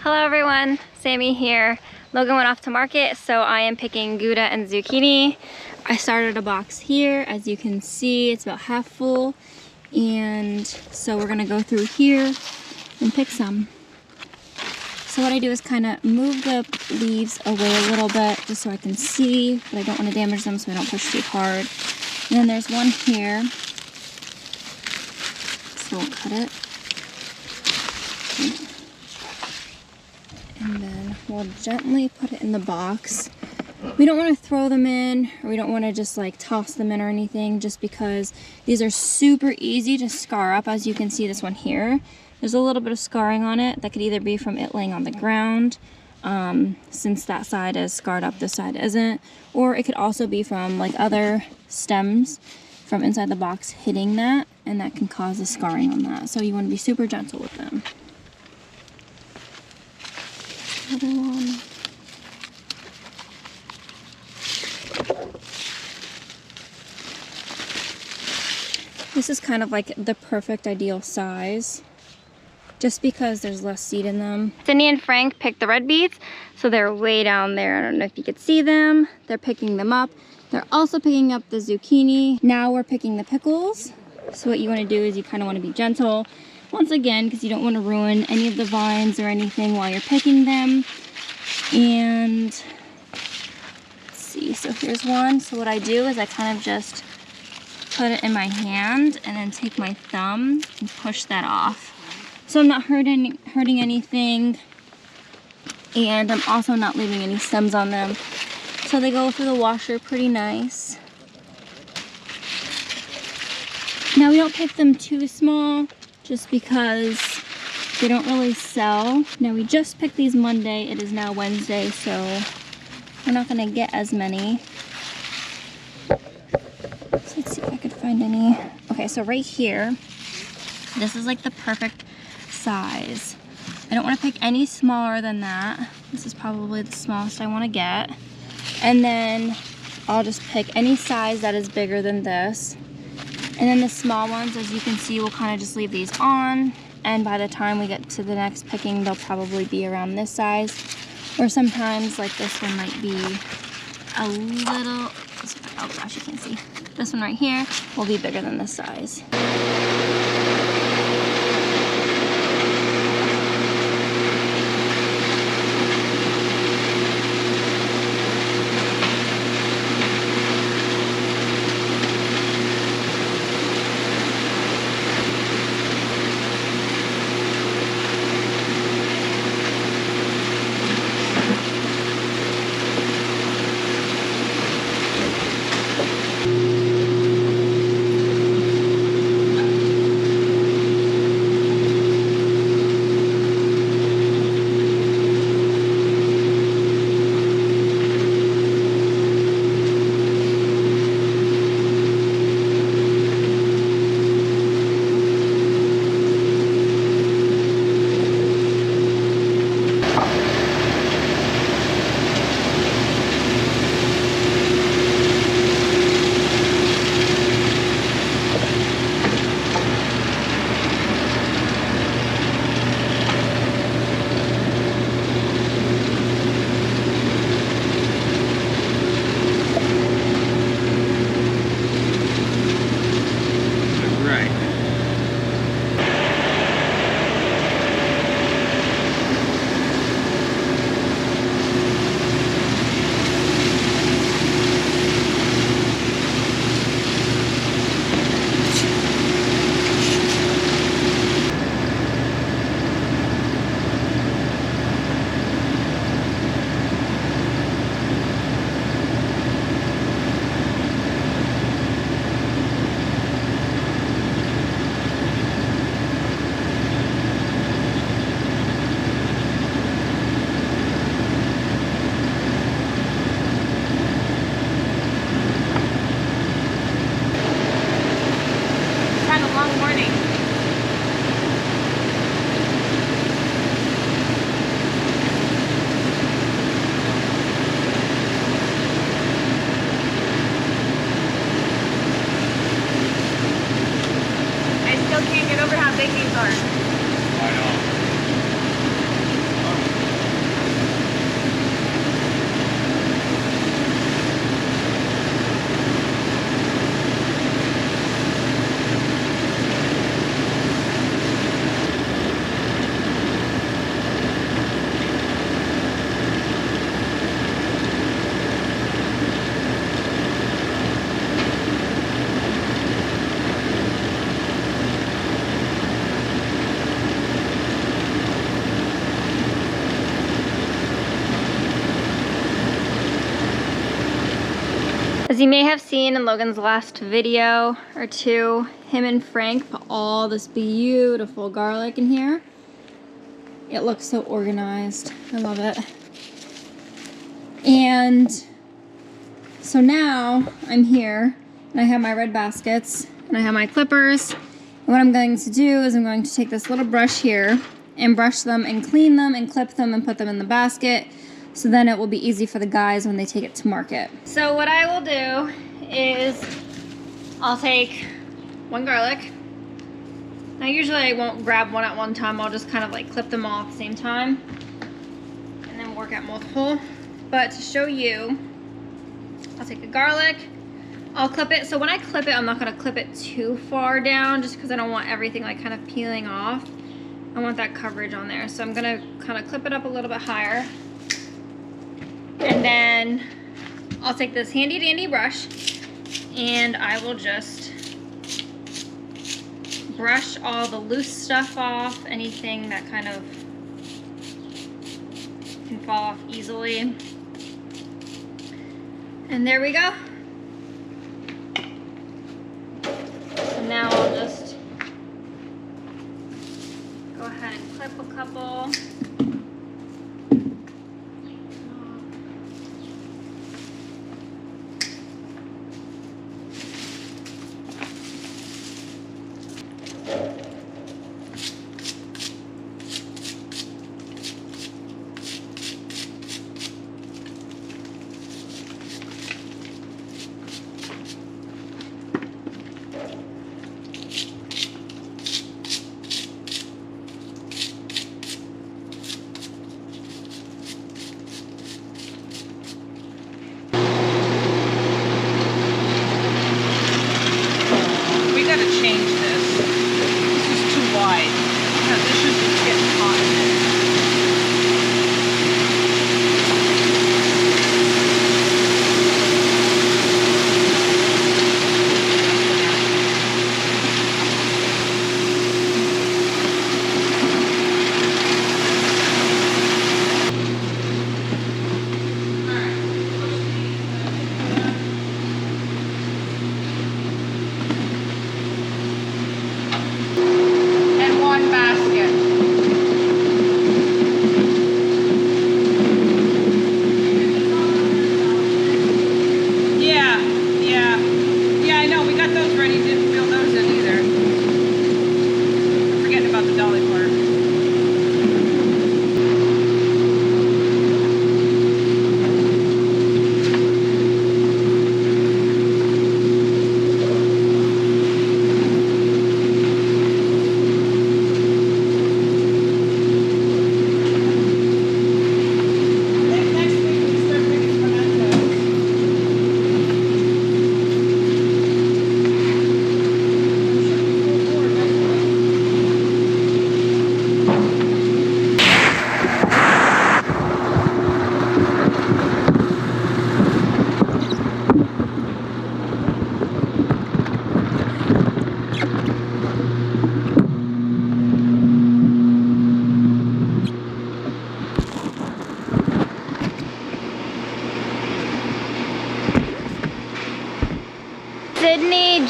Hello everyone, Sammy here. Logan went off to market, so I am picking Gouda and zucchini. I started a box here. As you can see, it's about half full. And so we're gonna go through here and pick some. So what I do is kind of move the leaves away a little bit just so I can see, but I don't want to damage them so I don't push too hard. And then there's one here. So we'll cut it. And then we'll gently put it in the box. We don't want to throw them in, or we don't want to just like toss them in or anything, just because these are super easy to scar up. As you can see, this one here, there's a little bit of scarring on it. That could either be from it laying on the ground, since that side is scarred up, this side isn't, or it could also be from like other stems from inside the box hitting that, and that can cause a scarring on that. So you want to be super gentle with them. Another one. This is kind of like the perfect ideal size, just because there's less seed in them. Cindy and Frank picked the red beets, so they're way down there. I don't know if you could see them. They're picking them up. They're also picking up the zucchini. Now we're picking the pickles. So what you want to do is you kind of want to be gentle, once again, because you don't want to ruin any of the vines or anything while you're picking them. And let's see, so here's one. So what I do is I kind of just put it in my hand and then take my thumb and push that off. So I'm not hurting anything, and I'm also not leaving any stems on them. So they go through the washer pretty nice. Now we don't pick them too small, just because they don't really sell. Now we just picked these Monday. It is now Wednesday, so we're not gonna get as many. So let's see if I could find any. Okay, so right here, this is like the perfect size. I don't want to pick any smaller than that. This is probably the smallest I want to get. And then I'll just pick any size that is bigger than this. And then the small ones, as you can see, we'll kind of just leave these on. And by the time we get to the next picking, they'll probably be around this size. Or sometimes, like this one might be a little, oh gosh, you can't see. This one right here will be bigger than this size. As you may have seen in Logan's last video or two, him and Frank put all this beautiful garlic in here. It looks so organized. I love it. And so now I'm here and I have my red baskets and I have my clippers. And what I'm going to do is I'm going to take this little brush here and brush them and clean them and clip them and put them in the basket. So then it will be easy for the guys when they take it to market. So what I will do is I'll take one garlic. Now usually I won't grab one at one time. I'll just kind of like clip them all at the same time and then work at multiple. But to show you, I'll take a garlic, I'll clip it. So when I clip it, I'm not gonna clip it too far down just because I don't want everything like kind of peeling off. I want that coverage on there. So I'm gonna kind of clip it up a little bit higher. And then I'll take this handy dandy brush and I will just brush all the loose stuff off, anything that kind of can fall off easily. And there we go. So now I'll just go ahead and clip a couple.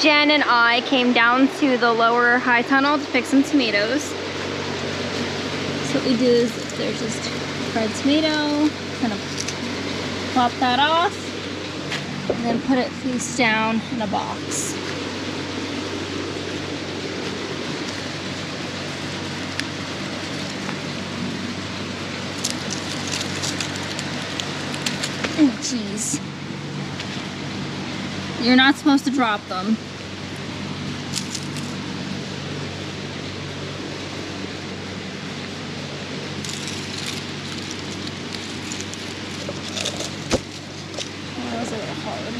Jen and I came down to the lower high tunnel to pick some tomatoes. So what we do is there's just fried tomato, kind of pop that off, and then put it face down in a box. Oh, jeez. You're not supposed to drop them. Oh, that was a little hard.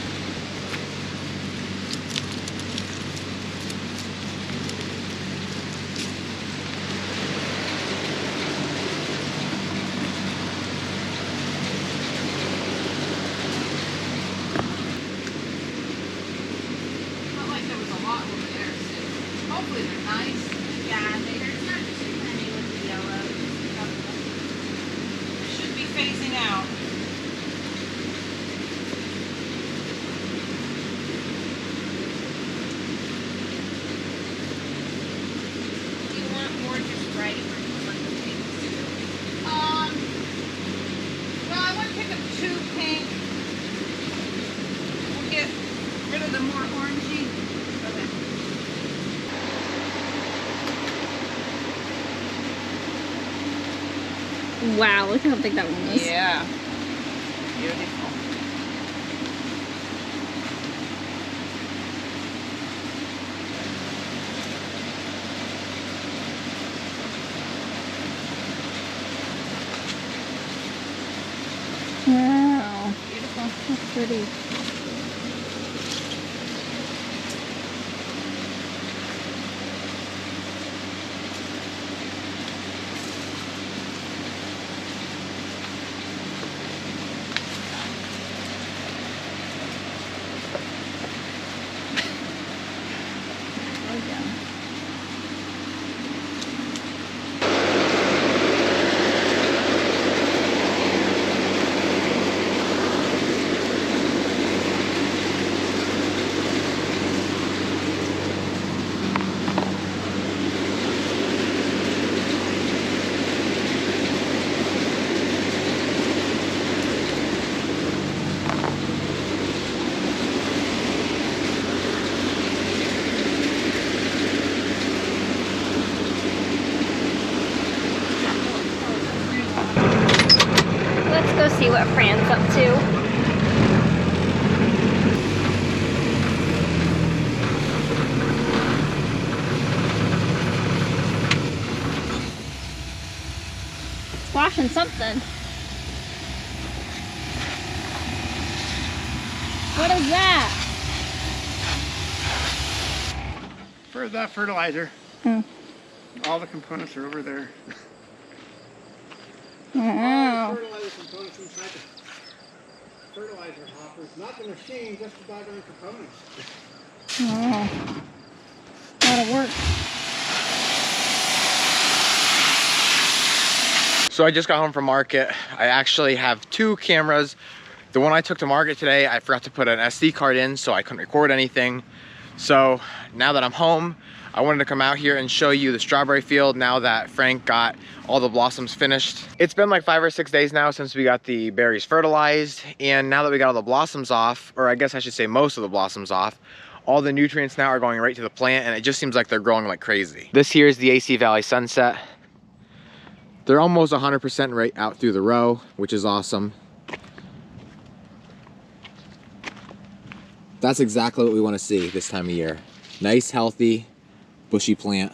the more orangey? Okay. Wow, look how big that one was. Yeah. Beautiful. Wow, Beautiful. that's pretty. Oh yeah. Let's go see what Fran's up to. Washing something. What is that? For that fertilizer. Oh. All the components are over there. Wow. All the fertilizer components inside the fertilizer hoppers. Not the machine, just the doggone components. Wow. A lot of work. So I just got home from market. I actually have two cameras. The one I took to market today, I forgot to put an SD card in, so I couldn't record anything. So now that I'm home, I wanted to come out here and show you the strawberry field now that Frank got all the blossoms finished. It's been like 5 or 6 days now since we got the berries fertilized, and now that we got all the blossoms off, or I guess I should say most of the blossoms off, all the nutrients now are going right to the plant, and it just seems like they're growing like crazy. This here is the AC Valley Sunset. They're almost 100% right out through the row, which is awesome. That's exactly what we want to see this time of year. Nice, healthy, bushy plant.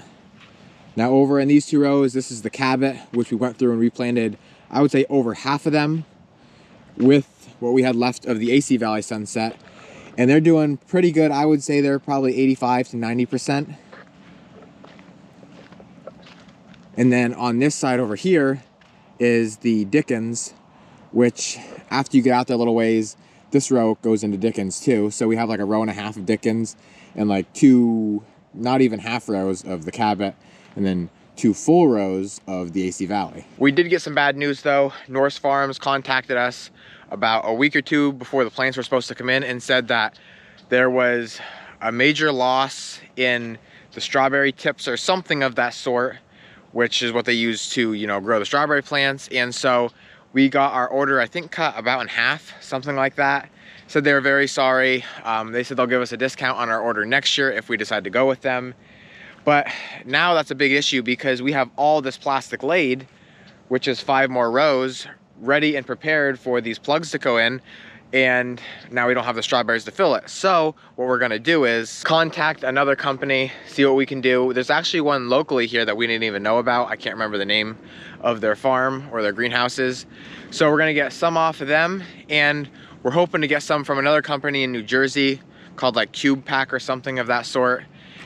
Now over in these two rows, this is the Cabot, which we went through and replanted, I would say over half of them with what we had left of the AC Valley Sunset. And they're doing pretty good. I would say they're probably 85 to 90%. And then on this side over here is the Dickens, which after you get out there a little ways, this row goes into Dickens too. So we have like a row and a half of Dickens and like two, not even half rows of the Cabot, and then 2 full rows of the AC Valley. We did get some bad news though. Norse Farms contacted us about a week or two before the plants were supposed to come in and said that there was a major loss in the strawberry tips or something of that sort, which is what they use to, you know, grow the strawberry plants. And so we got our order, I think, cut about in half, something like that. Said they were very sorry. They said they'll give us a discount on our order next year if we decide to go with them. But now that's a big issue because we have all this plastic laid, which is 5 more rows, ready and prepared for these plugs to go in. And now we don't have the strawberries to fill it. So what we're gonna do is contact another company, see what we can do. There's actually one locally here that we didn't even know about. I can't remember the name of their farm or their greenhouses. So we're gonna get some off of them, and we're hoping to get some from another company in New Jersey called like Cube Pack or something of that sort.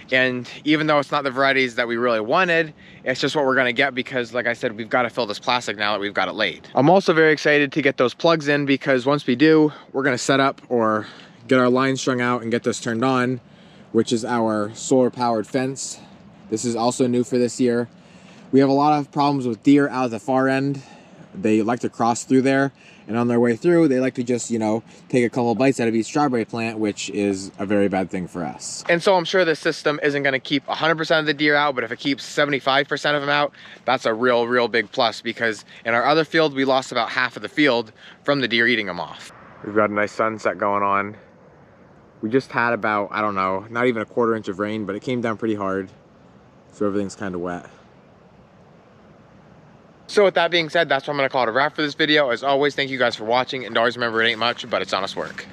And even though it's not the varieties that we really wanted, it's just what we're gonna get because, like I said, we've gotta fill this plastic now that we've got it laid. I'm also very excited to get those plugs in because once we do, we're gonna set up or get our line strung out and get this turned on, which is our solar powered fence. This is also new for this year. We have a lot of problems with deer out at the far end. They like to cross through there, and on their way through, they like to just, you know, take a couple of bites out of each strawberry plant, which is a very bad thing for us. And so I'm sure this system isn't gonna keep 100% of the deer out, but if it keeps 75% of them out, that's a real big plus, because in our other field, we lost about half of the field from the deer eating them off. We've got a nice sunset going on. We just had about, I don't know, not even a quarter inch of rain, but it came down pretty hard. So everything's kind of wet. So with that being said, that's what I'm gonna call it a wrap for this video. As always, thank you guys for watching, and always remember it ain't much, but it's honest work.